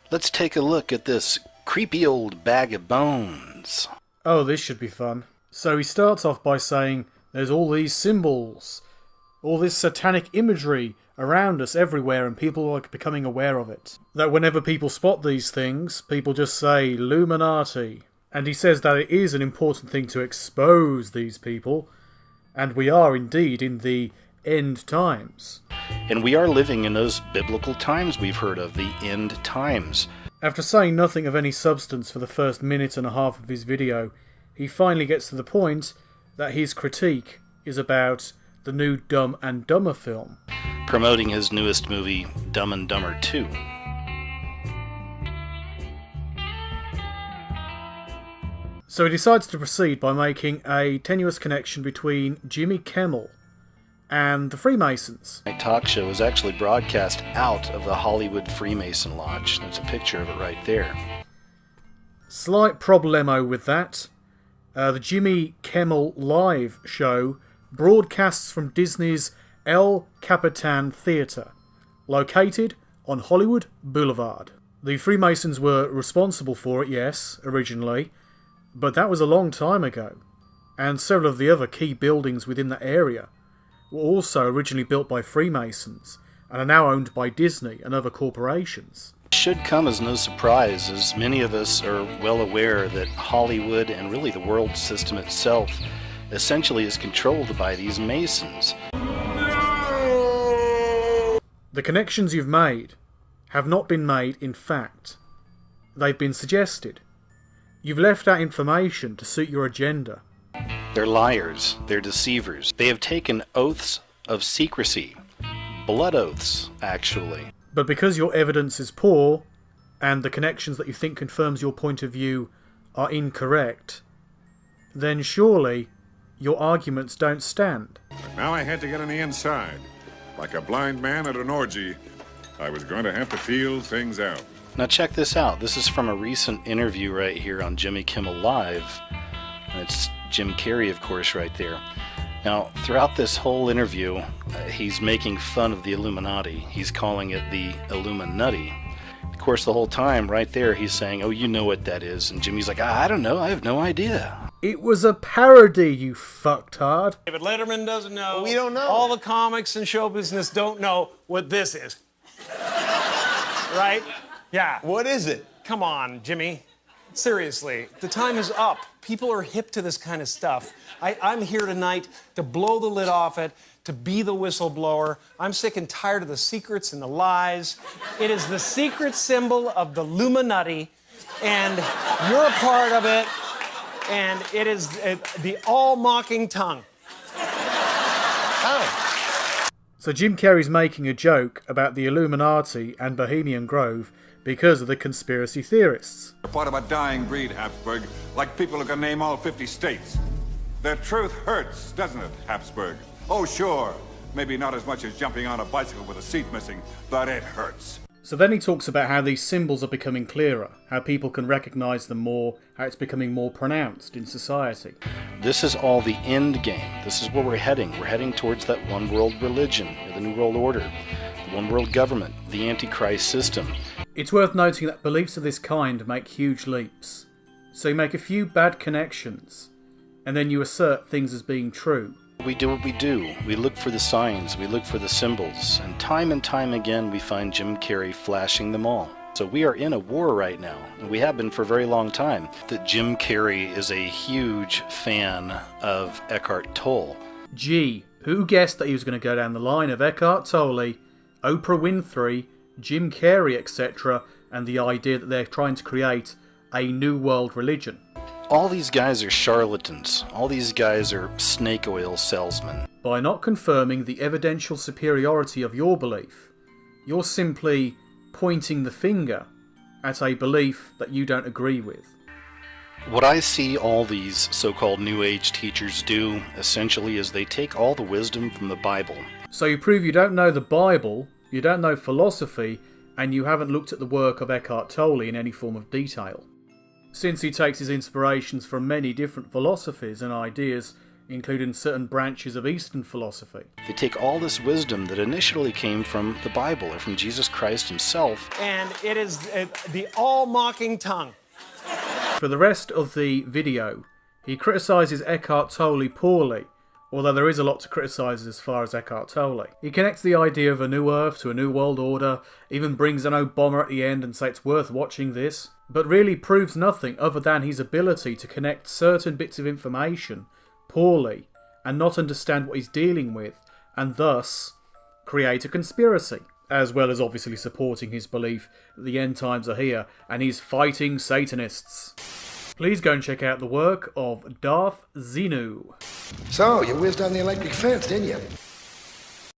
Let's take a look at this creepy old bag of bones. Oh, this should be fun. So he starts off by saying there's all these symbols, all this satanic imagery around us everywhere, and people are becoming aware of it. That whenever people spot these things, people just say, illuminati. And he says that it is an important thing to expose these people, and we are indeed in the end times. And we are living in those biblical times we've heard of, the end times. After saying nothing of any substance for the first minute and a half of his video, he finally gets to the point that his critique is about the new Dumb and Dumber film, promoting his newest movie, Dumb and Dumber 2. So he decides to proceed by making a tenuous connection between Jimmy Kimmel and the Freemasons. My talk show is actually broadcast out of the Hollywood Freemason Lodge. There's a picture of it right there. Slight problemo with that. The Jimmy Kimmel live show broadcasts from Disney's El Capitan Theatre, located on Hollywood Boulevard. The Freemasons were responsible for it, yes, originally, but that was a long time ago, and several of the other key buildings within that area were also originally built by Freemasons and are now owned by Disney and other corporations. It should come as no surprise, as many of us are well aware that Hollywood and really the world system itself essentially is controlled by these Masons. The connections you've made have not been made in fact. They've been suggested. You've left out information to suit your agenda. They're liars. They're deceivers. They have taken oaths of secrecy. Blood oaths, actually. But because your evidence is poor, and the connections that you think confirms your point of view are incorrect, then surely your arguments don't stand. But now I had to get on the inside. Like a blind man at an orgy, I was going to have to feel things out. Now check this out. This is from a recent interview right here on Jimmy Kimmel Live. And it's Jim Carrey, of course, right there. Now, throughout this whole interview, he's making fun of the Illuminati. He's calling it the Illuminati. Of course, the whole time, right there, he's saying, oh, you know what that is. And Jimmy's like, I don't know. I have no idea. It was a parody, you fucktard. David Letterman doesn't know. We don't know. All the comics and show business don't know what this is. Right? Yeah. What is it? Come on, Jimmy. Seriously, the time is up. People are hip to this kind of stuff. I'm here tonight to blow the lid off it, to be the whistleblower. I'm sick and tired of the secrets and the lies. It is the secret symbol of the illuminati, and you're a part of it, and it is the all-mocking tongue. Oh. So Jim Carrey's making a joke about the Illuminati and Bohemian Grove because of the conspiracy theorists. They're part of a dying breed, Habsburg, like people who can name all 50 states. The truth hurts, doesn't it, Habsburg? Oh, sure. Maybe not as much as jumping on a bicycle with a seat missing, but it hurts. So then he talks about how these symbols are becoming clearer, how people can recognise them more, how it's becoming more pronounced in society. This is all the end game. This is where we're heading. We're heading towards that one world religion, the New World Order, the one world government, the Antichrist system. It's worth noting that beliefs of this kind make huge leaps. So you make a few bad connections, and then you assert things as being true. We do what we do. We look for the signs, we look for the symbols, and time again we find Jim Carrey flashing them all. So we are in a war right now, and we have been for a very long time. That Jim Carrey is a huge fan of Eckhart Tolle. Gee, who guessed that he was going to go down the line of Eckhart Tolle, Oprah Winfrey, Jim Carrey, etc., and the idea that they're trying to create a new world religion? All these guys are charlatans. All these guys are snake oil salesmen. By not confirming the evidential superiority of your belief, you're simply pointing the finger at a belief that you don't agree with. What I see all these so-called New Age teachers do, essentially, is they take all the wisdom from the Bible. So you prove you don't know the Bible, you don't know philosophy, and you haven't looked at the work of Eckhart Tolle in any form of detail. Since he takes his inspirations from many different philosophies and ideas, including certain branches of Eastern philosophy. They take all this wisdom that initially came from the Bible or from Jesus Christ himself. And it is the all-mocking tongue. For the rest of the video, he criticises Eckhart Tolle poorly, although there is a lot to criticise as far as Eckhart Tolle. He connects the idea of a new Earth to a new world order, even brings an Obama at the end and says it's worth watching this, but really proves nothing other than his ability to connect certain bits of information poorly and not understand what he's dealing with, and thus create a conspiracy, as well as obviously supporting his belief that the end times are here and he's fighting Satanists. Please go and check out the work of Darth Xenu. So, you whizzed on the electric fence, didn't you?